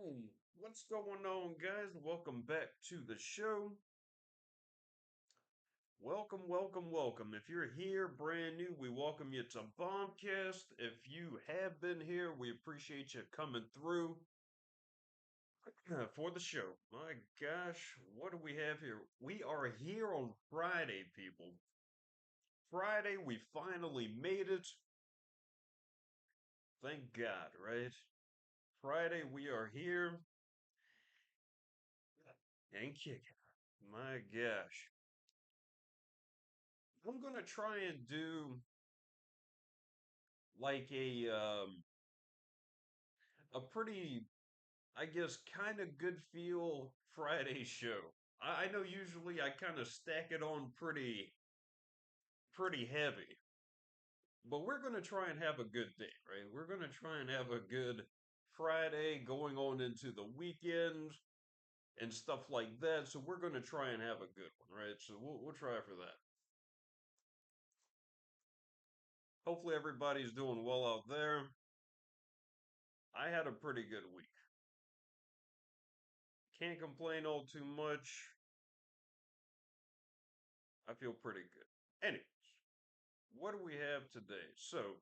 Hey, what's going on, guys? Welcome back to the show. Welcome, welcome, welcome. If you're here brand new, we welcome you to BombCast. If you have been here, we appreciate you coming through for the show. My gosh, what do we have here? We are here on Friday, people. Friday, we finally made it. Thank God, right? Friday, we are here and kicking. My gosh. I'm gonna try and do like a pretty, I guess, kind of good feel Friday show. I know usually I kind of stack it on pretty heavy, but we're gonna try and have a good day, right? We're gonna try and have a good Friday going on into the weekend and stuff like that. So we're gonna try and have a good one, right? So we'll try for that. Hopefully everybody's doing well out there. I had a pretty good week. Can't complain all too much. I feel pretty good. Anyways, what do we have today? So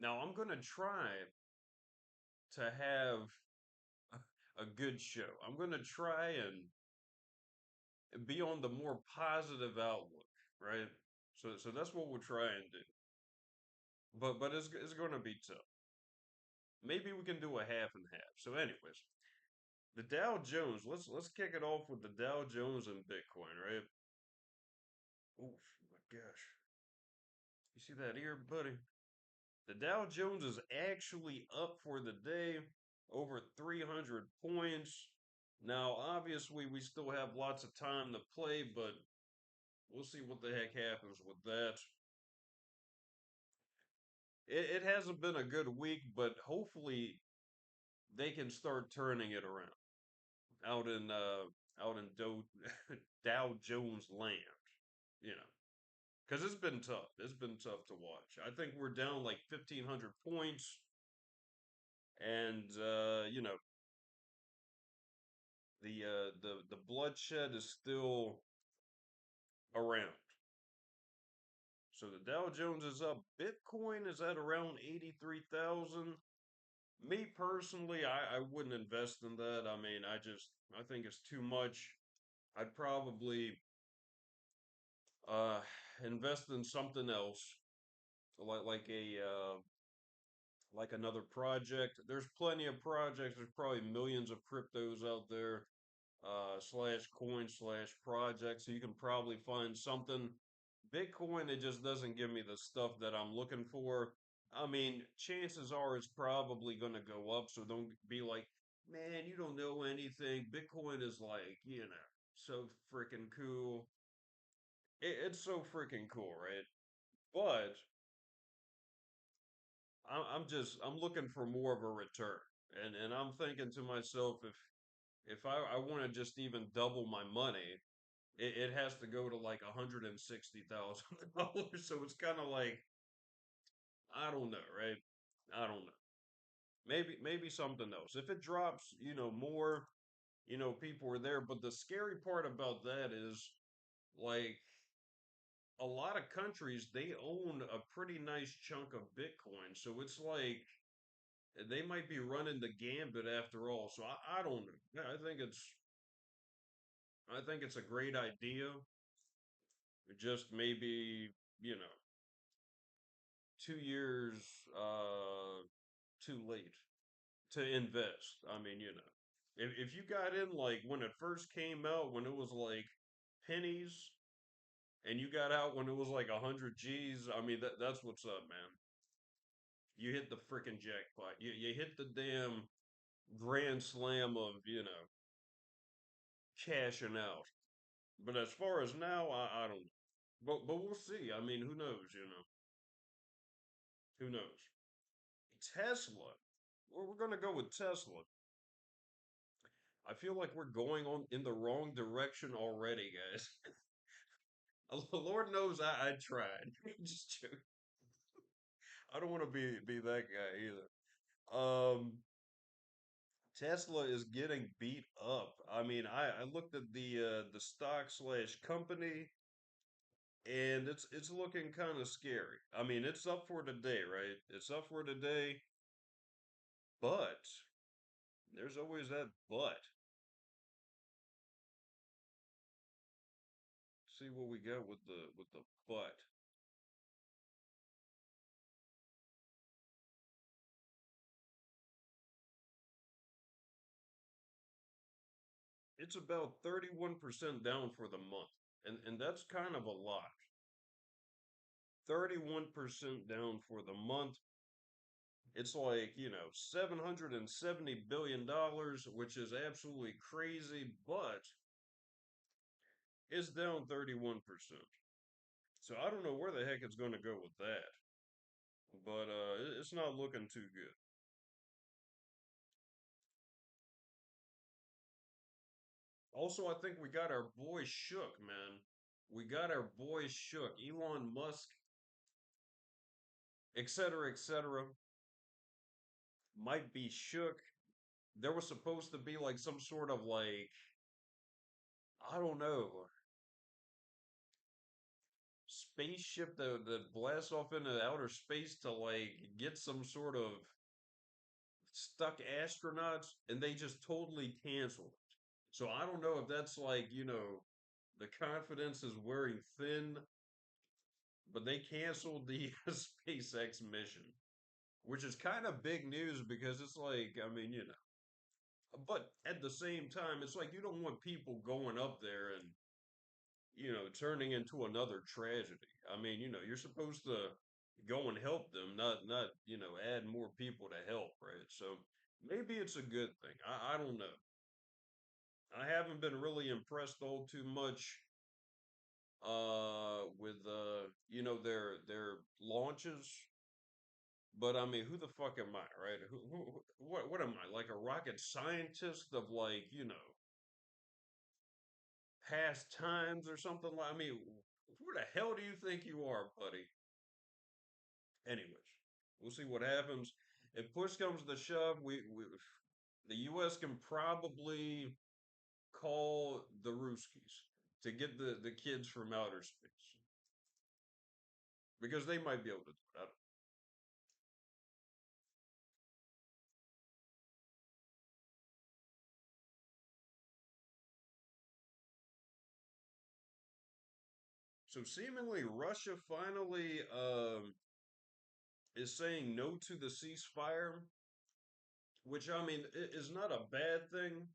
now I'm gonna try to have a good show. I'm gonna try and be on the more positive outlook, right? So that's what we'll try and do. But it's gonna be tough. Maybe we can do a half and half. So anyways, the Dow Jones. Let's kick it off with the Dow Jones and Bitcoin, right? Oh my gosh, you see that ear, buddy? The Dow Jones is actually up for the day, over 300 points. Now, obviously, we still have lots of time to play, but we'll see what the heck happens with that. It hasn't been a good week, but hopefully they can start turning it around out in Dow Jones land, you know, because it's been tough. It's been tough to watch. I think we're down like 1,500 points, and the bloodshed is still around. So the Dow Jones is up. Bitcoin is at around 83,000. Me personally, I wouldn't invest in that. I mean, I think it's too much. I'd probably uh invest in something else, like another project. There's plenty of projects. There's probably millions of cryptos out there, slash coin slash project. So you can probably find something. Bitcoin, it just doesn't give me the stuff that I'm looking for. I mean, chances are it's probably going to go up. So don't be like, man, you don't know anything. Bitcoin is like, so freaking cool. It's so freaking cool, right? But I'm looking for more of a return. And I'm thinking to myself, if I want to just even double my money, it has to go to like $160,000. So it's kind of like, I don't know, right? I don't know. Maybe something else. If it drops, more, people are there. But the scary part about that is like a lot of countries, they own a pretty nice chunk of Bitcoin. So it's like they might be running the gambit after all. So I don't know. Yeah, I think it's a great idea. Just maybe, you know, 2 years too late to invest. I mean, if you got in like when it first came out, when it was like pennies, and you got out when it was like 100 G's, I mean that's what's up, man. You hit the freaking jackpot. You hit the damn grand slam of cashing out. But as far as now, I don't know. But we'll see. I mean, who knows? Who knows? Tesla. We're gonna go with Tesla. I feel like we're going on in the wrong direction already, guys. Lord knows I tried. Just joking. I don't want to be that guy either. Um, Tesla is getting beat up. I mean, I looked at the stock slash company, and it's looking kind of scary. I mean, it's up for today, right? It's up for today, but there's always that but. See what we got with the but. It's about 31% down for the month. And that's kind of a lot. 31% down for the month. It's like, $770 billion, which is absolutely crazy, but it's down 31%. So I don't know where the heck it's going to go with that, but it's not looking too good. Also, I think we got our boy shook, man. We got our boy shook. Elon Musk, et cetera, might be shook. There was supposed to be like some sort of like, I don't know, spaceship that blasts off into outer space to like get some sort of stuck astronauts, and they just totally canceled it. So I don't know if that's like, the confidence is wearing thin, but they canceled the SpaceX mission, which is kind of big news because it's like, I mean, but at the same time, it's like you don't want people going up there and, turning into another tragedy. I mean, you're supposed to go and help them, not, add more people to help, right? So maybe it's a good thing. I don't know. I haven't been really impressed all too much with their launches. But I mean, who the fuck am I, right? What am I? Like a rocket scientist of like, past times or something like, I mean, who the hell do you think you are, buddy? Anyways, we'll see what happens. If push comes to shove, we the US can probably call the Ruskies to get the kids from outer space because they might be able to do it. So seemingly Russia finally is saying no to the ceasefire, which I mean is not a bad thing,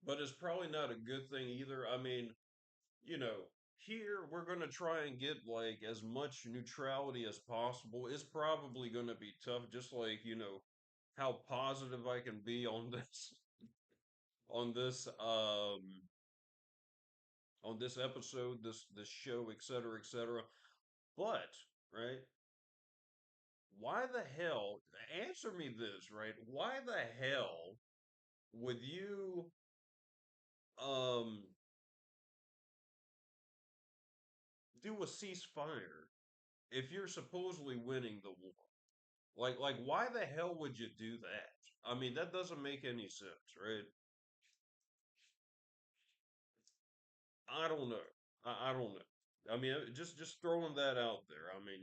but it's probably not a good thing either. I mean, you know, here we're going to try and get like as much neutrality as possible. It's probably going to be tough, just like, how positive I can be on this on this um on this episode, this show, et cetera. But, right? Why the hell, answer me this, right? Why the hell would you um do a ceasefire if you're supposedly winning the war? Like why the hell would you do that? I mean, that doesn't make any sense, right? I don't know. I don't know. I mean, just throwing that out there. I mean,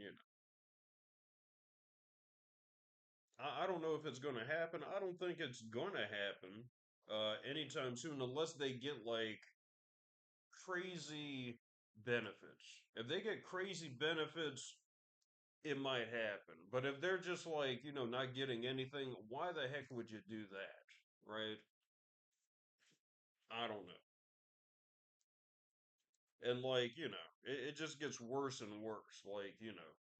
I don't know if it's going to happen. I don't think it's going to happen anytime soon unless they get like crazy benefits. If they get crazy benefits, it might happen. But if they're just like, not getting anything, why the heck would you do that? Right? I don't know. And like, it just gets worse and worse. Like,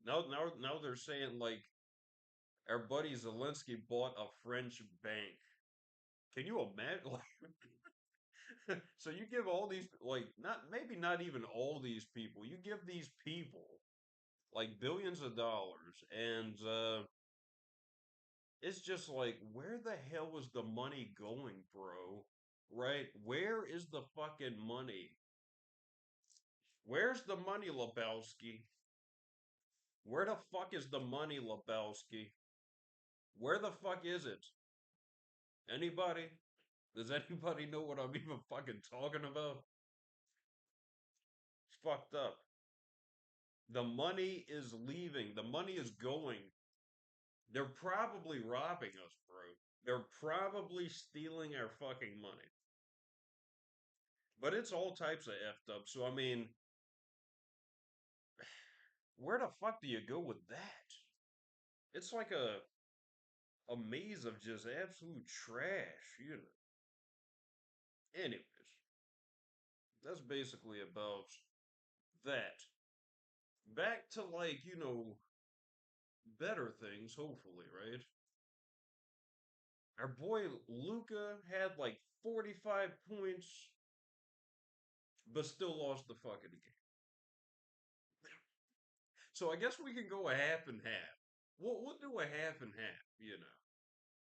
now they're saying like our buddy Zelensky bought a French bank. Can you imagine? Like, so you give all these like not maybe not even all these people. You give these people like billions of dollars, and it's just like, where the hell was the money going, bro? Right? Where is the fucking money? Where's the money, Lebowski? Where the fuck is the money, Lebowski? Where the fuck is it? Anybody? Does anybody know what I'm even fucking talking about? It's fucked up. The money is leaving. The money is going. They're probably robbing us, bro. They're probably stealing our fucking money. But it's all types of effed up. So I mean, where the fuck do you go with that? It's like a maze of just absolute trash, you know. Anyways, that's basically about that. Back to like, better things, hopefully, right? Our boy Luca had like 45 points, but still lost the fucking game. So I guess we can go a half and half. We'll do a half and half, you know.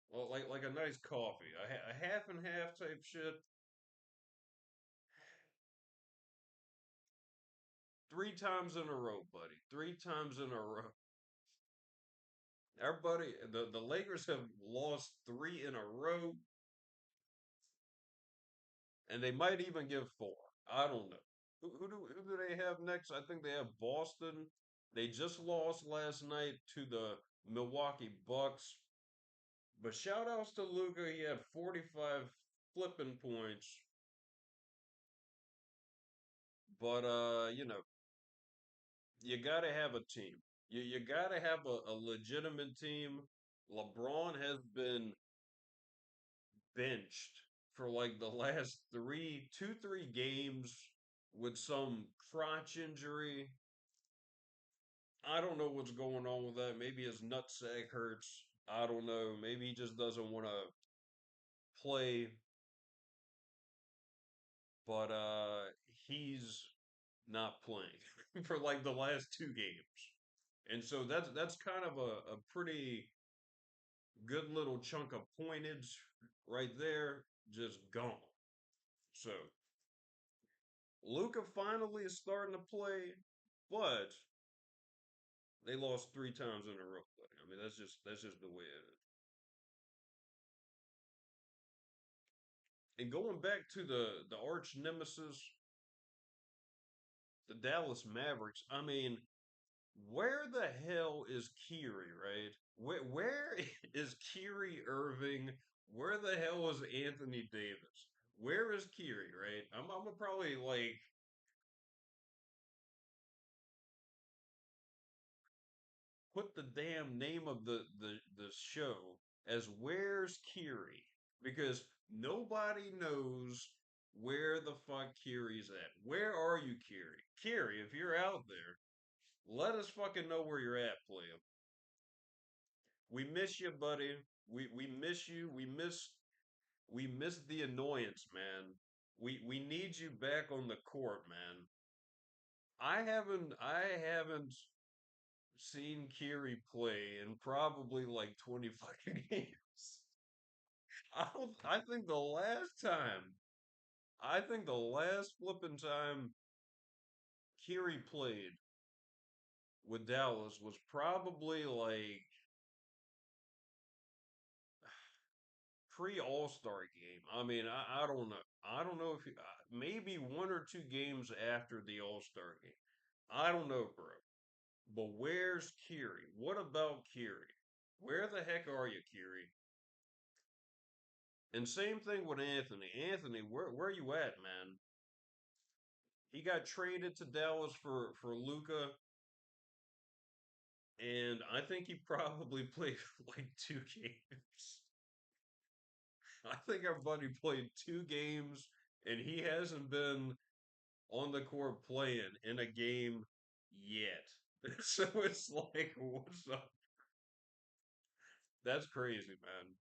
Well, like a nice coffee, a half and half type shit. 3 times in a row, buddy. 3 times in a row. Everybody, the Lakers have lost three in a row, and they might even give four. I don't know. Who do they have next? I think they have Boston. They just lost last night to the Milwaukee Bucks. But shout outs to Luca. He had 45 flipping points. But you gotta have a team. You gotta have a legitimate team. LeBron has been benched for like the last 3 games with some crotch injury. I don't know what's going on with that. Maybe his nutsack hurts. I don't know. Maybe he just doesn't want to play. But he's not playing for like the last 2 games. And so that's kind of a pretty good little chunk of pointage right there, just gone. So Luca finally is starting to play, but they lost 3 times in a row. Buddy. I mean, that's just the way it is. And going back to the arch nemesis, the Dallas Mavericks. I mean, where the hell is Kyrie, right? Where is Kyrie Irving? Where the hell is Anthony Davis? Where is Kyrie, right? I'm gonna probably like put the damn name of the show as Where's Kyrie? Because nobody knows where the fuck Kyrie's at. Where are you, Kyrie? Kyrie, if you're out there, let us fucking know where you're at, player. We miss you, buddy. We miss you. We miss the annoyance, man. We need you back on the court, man. I haven't seen Kiri play in probably like 20 fucking games. I think the last flipping time Kiri played with Dallas was probably like pre All-Star game. I mean, I don't know. I don't know if maybe 1 or 2 games after the All-Star game. I don't know, bro. But where's Kiri? What about Kiri? Where the heck are you, Kiri? And same thing with Anthony. Anthony, where you at, man? He got traded to Dallas for Luca, and I think he probably played like 2 games. I think our buddy played 2 games, and he hasn't been on the court playing in a game yet. So it's like, what's up? That's crazy, man.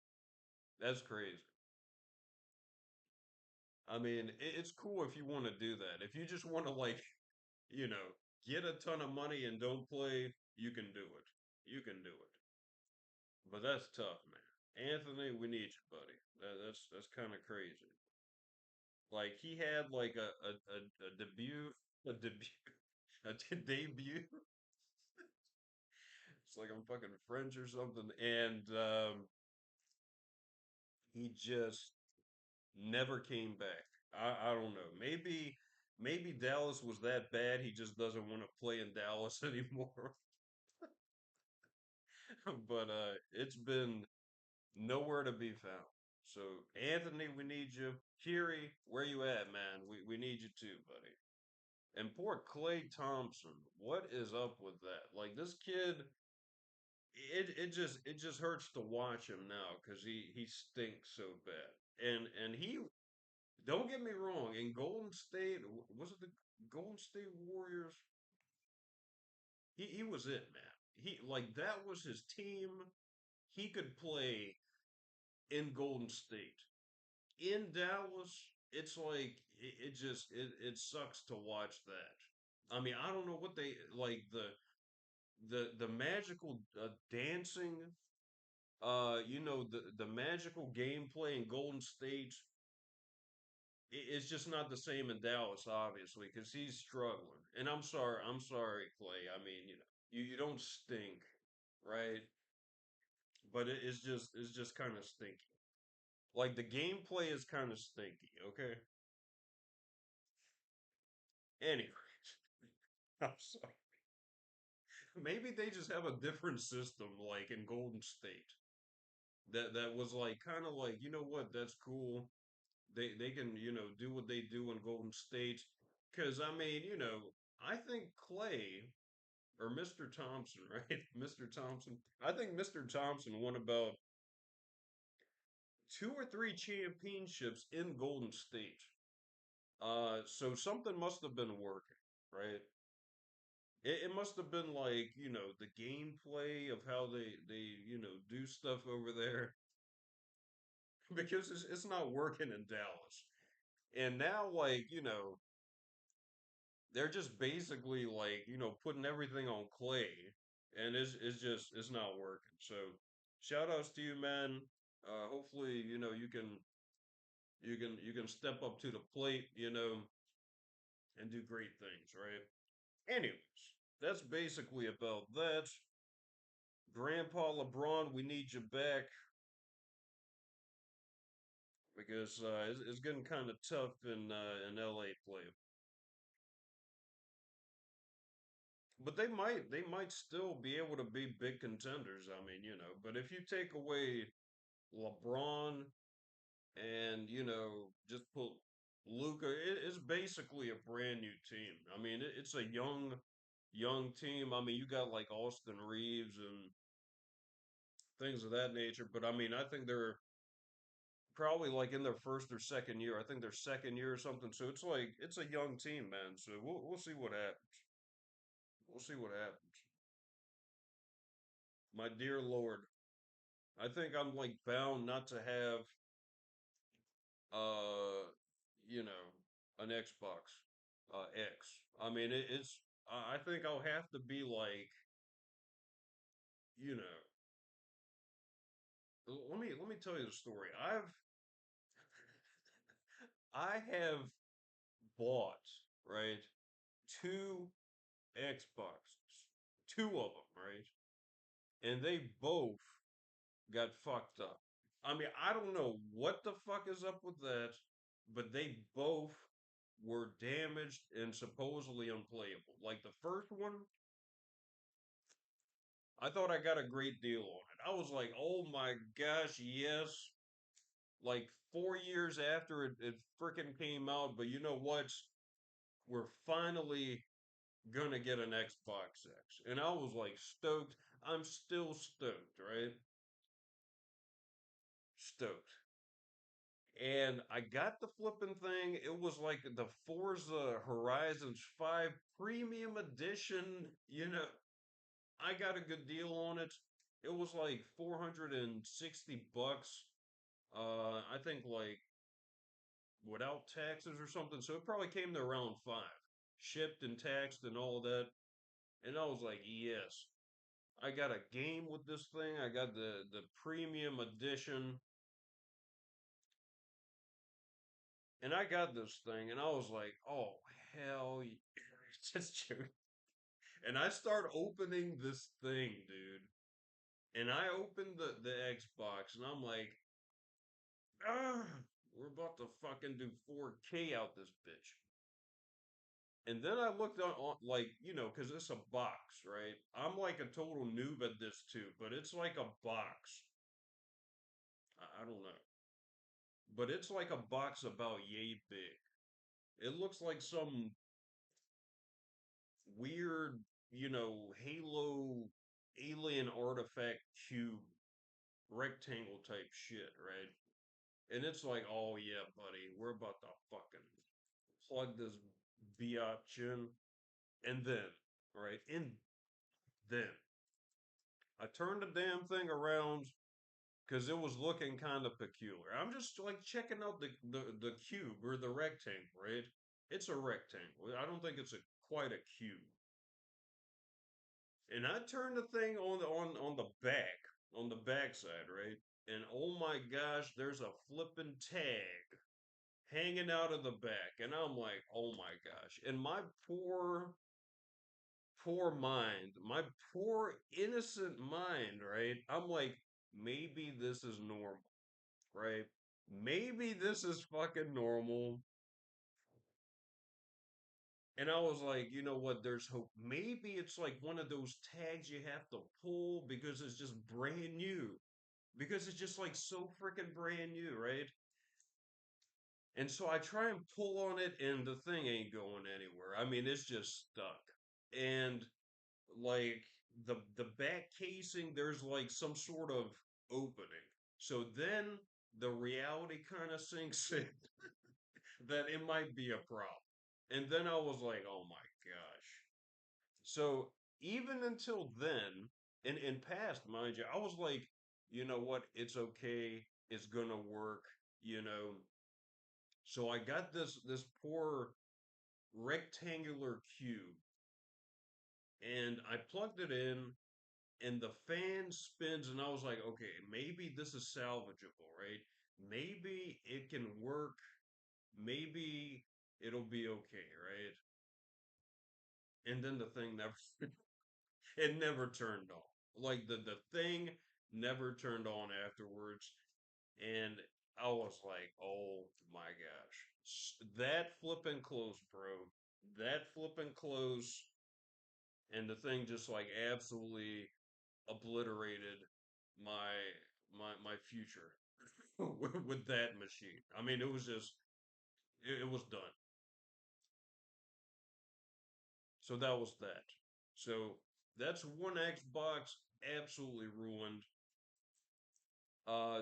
That's crazy. I mean, it's cool if you want to do that. If you just want to, like, you know, get a ton of money and don't play, you can do it. You can do it. But that's tough, man. Anthony, we need you, buddy. That's kind of crazy. Like he had like a debut, a debut, debut. It's like I'm fucking French or something. And he just never came back. I don't know. Maybe Dallas was that bad. He just doesn't want to play in Dallas anymore. But it's been nowhere to be found. So Anthony, we need you. Kyrie, where you at, man? We need you too, buddy. And poor Clay Thompson, what is up with that? Like this kid, it just hurts to watch him now because he stinks so bad. And he don't get me wrong, in Golden State, was it the Golden State Warriors? He was it, man. He like that was his team. He could play in Golden State. In Dallas, it's like it sucks to watch that. I mean, I don't know what they like the magical dancing, the magical gameplay in Golden State. It's just not the same in Dallas, obviously, because he's struggling. And I'm sorry, Clay. I mean, you don't stink, right? But it's just kind of stinky. Like the gameplay is kind of stinky. Okay. Anyway, I'm sorry. Maybe they just have a different system, like in Golden State. That was like kind of like, you know what, that's cool. They can, do what they do in Golden State. Cause I mean, I think Clay or Mr. Thompson, right? Mr. Thompson. I think Mr. Thompson won about two or three championships in Golden State. So something must have been working, right? It must have been like, the gameplay of how they do stuff over there because it's not working in Dallas. And now, like, they're just basically like, putting everything on Clay, and it's not working. So, shout outs to you, man. Hopefully, you can step up to the plate, and do great things, right? Anyways, that's basically about that. Grandpa LeBron, we need you back because it's getting kind of tough in LA play. But they might still be able to be big contenders. I mean, but if you take away LeBron and just put Luca, it's basically a brand new team. I mean, it's a young team. I mean, you got like Austin Reeves and things of that nature. But I mean, I think they're probably like in their first or second year. I think their second year or something. So it's like it's a young team, man. So we'll see what happens. We'll see what happens. My dear Lord, I think I'm like bound not to have uh an Xbox X. I mean it's I think I'll have to be like, you know, let me tell you the story. I have bought, right, two Xboxes. Two of them, right? And they both got fucked up. I mean, I don't know what the fuck is up with that, but they both were damaged and supposedly unplayable. Like the first one, I thought I got a great deal on it. I was like, oh my gosh, yes. Like 4 years after it freaking came out, but you know what? We're finally gonna get an Xbox X. And I was like stoked. I'm still stoked, right? Stoked. And I got the flipping thing. It was like the Forza Horizons 5 Premium Edition. I got a good deal on it. It was like 460 bucks. I think like without taxes or something. So it probably came to around five, shipped and taxed and all that. And I was like, yes, I got a game with this thing. I got the premium edition, and I got this thing, and I was like, oh hell, just joking. And I start opening this thing, dude. And I opened the Xbox, and I'm like, Ah, we're about to fucking do 4K out this bitch. And then I looked on like, because it's a box, right? I'm like a total noob at this too, but it's like a box. I don't know. But it's like a box about yay big. It looks like some weird, Halo alien artifact cube rectangle type shit, right? And it's like, oh yeah, buddy, we're about to fucking plug this biatch in. And then, right? And then I turned the damn thing around because it was looking kind of peculiar. I'm just like checking out the cube or the rectangle, right? It's a rectangle. I don't think it's a quite a cube. And I turned the thing on the back side, right? And oh my gosh, there's a flippin' tag hanging out of the back. And I'm like, oh my gosh. And my poor mind, my poor innocent mind, right? I'm like, maybe this is normal, right? Maybe this is fucking normal. And I was like, you know what? There's hope. Maybe it's like one of those tags you have to pull because it's just brand new. Because it's just like so freaking brand new, right? And so I try and pull on it and the thing ain't going anywhere. I mean, it's just stuck. And like the back casing, there's like some sort of opening. So then the reality kind of sinks in that it might be a problem. And then I was like, oh my gosh. So even until then, in past, mind you, I was like, you know what, it's okay, it's gonna work, you know. So I got this poor rectangular cube and I plugged it in and the fan spins and I was like, okay, maybe this is salvageable, right? Maybe it can work, maybe it'll be okay, right? And then the thing never it never turned on. Like the thing never turned on afterwards. And I was like, oh my gosh. That flipping close, bro. That flipping close. And the thing just like absolutely obliterated my my future with that machine. I mean, it was just it was done. So that was that. So that's one Xbox absolutely ruined.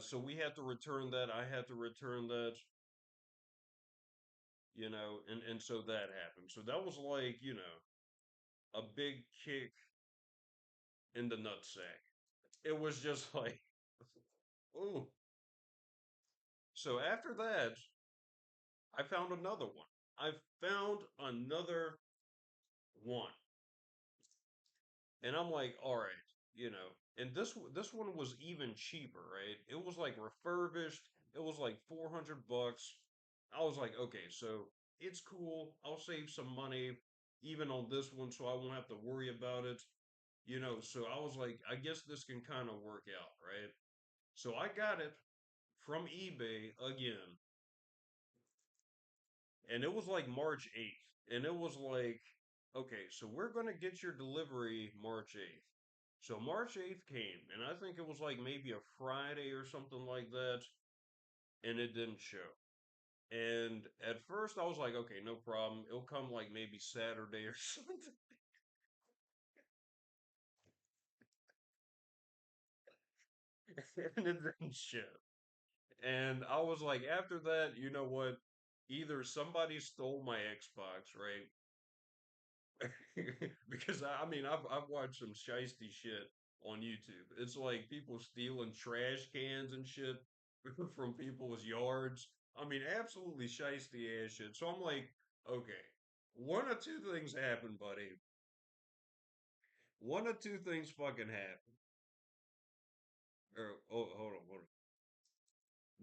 So we had to return that. I had to return that, and so that happened. So that was like, a big kick in the nutsack. It was just like, ooh. So after that, I found another one. I found another one, and I'm like, all right, and this one was even cheaper, right? It was like refurbished. It was like 400 bucks. I was like, okay, so it's cool. I'll save some money even on this one, so I won't have to worry about it. So I was like, I guess this can kind of work out, right? So I got it from eBay again, and it was like March 8th, and it was like, okay, so we're gonna get your delivery March 8th. So March 8th came, and I think it was like maybe a Friday or something like that, and it didn't show. And at first I was like, okay, no problem. It'll come like maybe Saturday or something. And it didn't show. And I was like, after that, you know what? Either somebody stole my Xbox, right? Because I mean, I've watched some shisty shit on YouTube. It's like people stealing trash cans and shit from people's yards. I mean, absolutely shisty ass shit. So I'm like, okay, one or two things happen, buddy. One or two things fucking happen. Oh, hold on.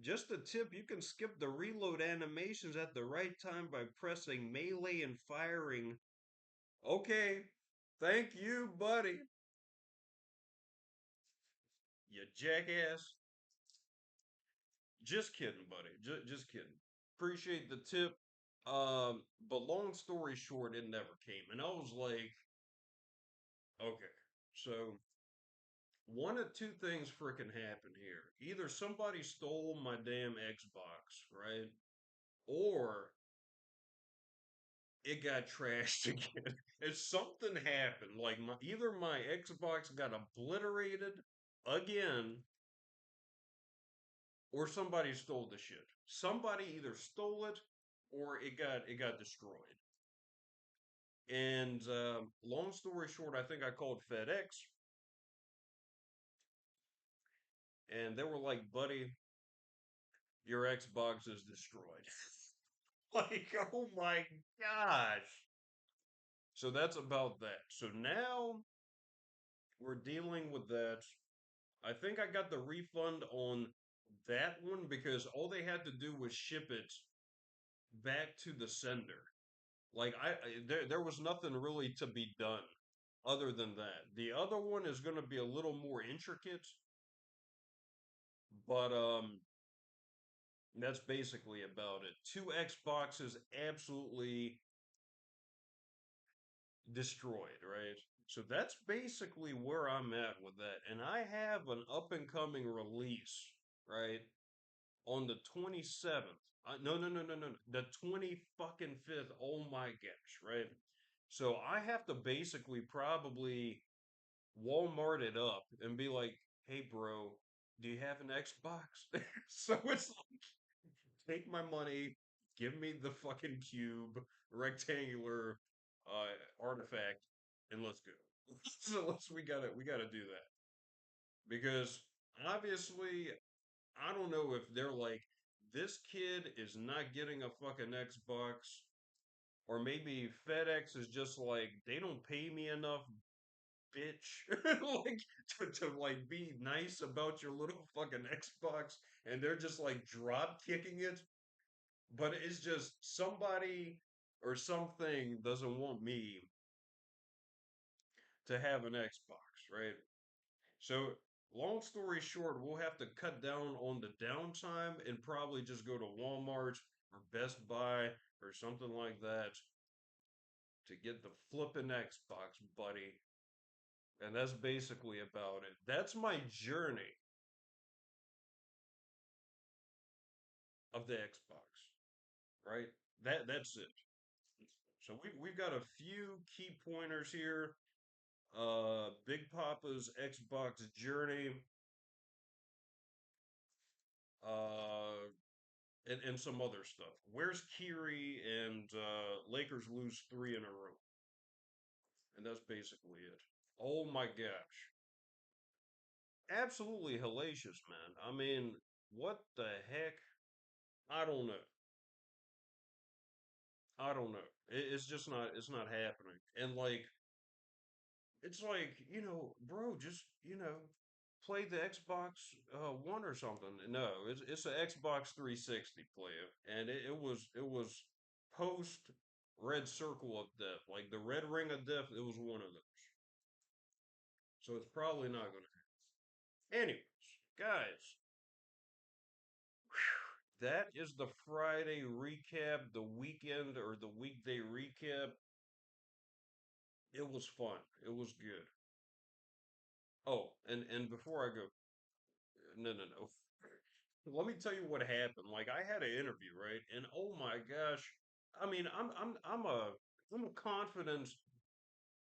Just a tip, you can skip the reload animations at the right time by pressing melee and firing. Okay, thank you, buddy. You jackass. Just kidding, buddy. Just kidding. Appreciate the tip. But long story short, it never came. And I was like, okay, so one of two things freaking happened here. Either somebody stole my damn Xbox, right? Or it got trashed again. If something happened, like either my Xbox got obliterated again, or somebody stole the shit. Somebody either stole it or it got destroyed. And long story short, I think I called FedEx, and they were like, "Buddy, your Xbox is destroyed." Like, oh my gosh. So that's about that. So now we're dealing with that. I think I got the refund on that one because all they had to do was ship it back to the sender. Like there was nothing really to be done other than that. The other one is going to be a little more intricate, but that's basically about it. Two Xboxes absolutely destroyed, right? So that's basically where I'm at with that. And I have an up and coming release, right? On the 27th. No, no, no, no, no, no. The 20 fucking 5th. Oh my gosh, right? So I have to basically probably Walmart it up and be like, "Hey, bro, do you have an Xbox?" So it's like, take my money, give me the fucking cube, rectangular artifact, and let's go. So we gotta do that because obviously I don't know if they're like this kid is not getting a fucking Xbox, or maybe FedEx is just like they don't pay me enough, bitch. Like to like be nice about your little fucking Xbox, and they're just like drop kicking it. But it's just somebody or something doesn't want me to have an Xbox, right? So, long story short, we'll have to cut down on the downtime and probably just go to Walmart or Best Buy or something like that to get the flippin' Xbox, buddy. And that's basically about it. That's my journey of the Xbox, right? That's it. So we've got a few key pointers here. Big Papa's Xbox journey, uh, and some other stuff. Where's Kyrie and Lakers lose three in a row, and that's basically it. Oh my gosh, absolutely hellacious, man. I mean, what the heck? I don't know. I don't know. It's just not. It's not happening. And like, it's like bro, just play the Xbox One or something. No, it's an Xbox 360 player, and it was post Red Circle of Death, like the Red Ring of Death. It was one of those, so it's probably not going to. Anyways, guys, that is the Friday recap, the weekend or the weekday recap. It was fun. It was good. Oh, and before I go, no, no, no. Let me tell you what happened. Like I had an interview, right? And oh my gosh, I mean, I'm a confident,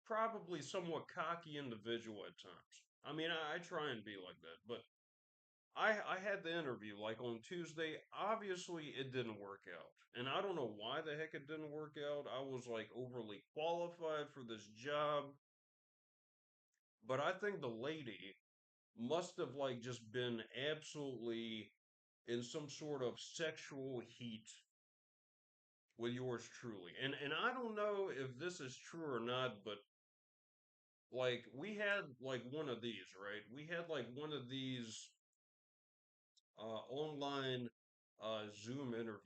probably somewhat cocky individual at times. I mean, I try and be like that, but I had the interview like on Tuesday. Obviously, it didn't work out, and I don't know why the heck it didn't work out. I was like overly qualified for this job, but I think the lady must have like just been absolutely in some sort of sexual heat with yours truly. And I don't know if this is true or not, but like we had like one of these, right? We had like one of these online Zoom interviews.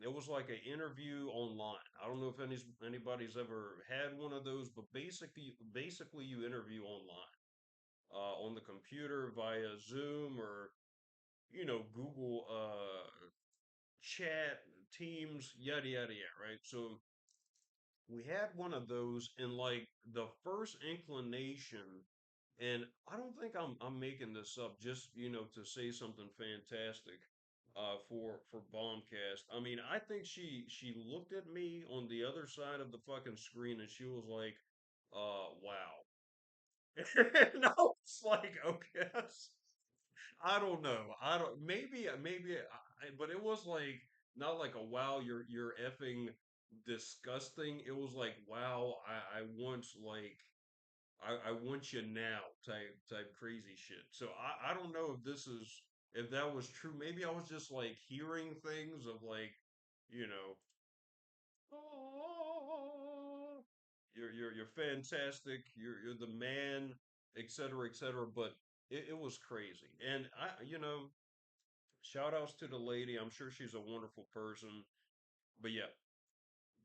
It was like an interview online. I don't know if anybody's ever had one of those, but basically you interview online on the computer via Zoom or Google chat, Teams, yada yada yada, right? So we had one of those, and like the first inclination, and I don't think I'm making this up just to say something fantastic for BombCast. I mean, I think she looked at me on the other side of the fucking screen and she was like, wow. And I was like, okay, I don't know. I don't maybe but it was like not like a wow, you're effing disgusting. It was like wow, I want like I want you now type crazy shit. So I don't know if that was true. Maybe I was just like hearing things of like, you know, "Oh, you're fantastic, you're the man, etc. etc." But it was crazy. And shout outs to the lady. I'm sure she's a wonderful person. But yeah,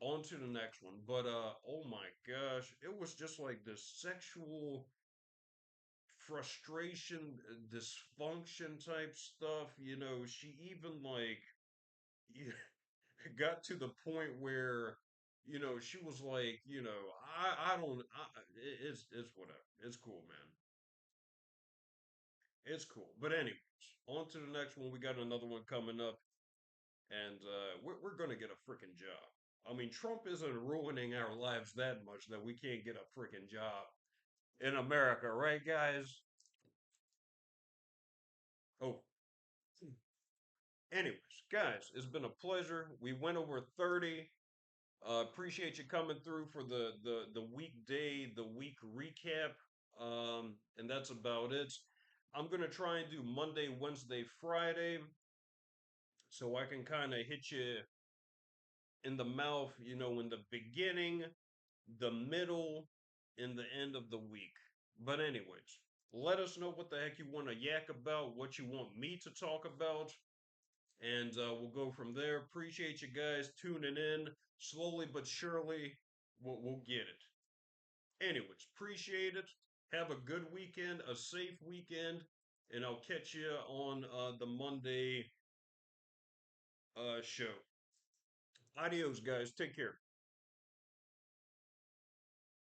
on to the next one. But oh my gosh, it was just like this sexual frustration, dysfunction type stuff. She even like got to the point where she was like, I don't, it's whatever. It's cool, man. It's cool. But anyways, on to the next one. We got another one coming up, and we're gonna get a freaking job. I mean, Trump isn't ruining our lives that much that we can't get a freaking job in America, right, guys? Oh, anyways, guys, it's been a pleasure. We went over 30. Appreciate you coming through for the weekday, the week recap. And that's about it. I'm gonna try and do Monday, Wednesday, Friday, so I can kind of hit you in the mouth, in the beginning, the middle, and the end of the week. But anyways, let us know what the heck you want to yak about, what you want me to talk about, and we'll go from there. Appreciate you guys tuning in. Slowly but surely, we'll get it. Anyways, appreciate it. Have a good weekend, a safe weekend, and I'll catch you on the Monday show. Adios, guys. Take care.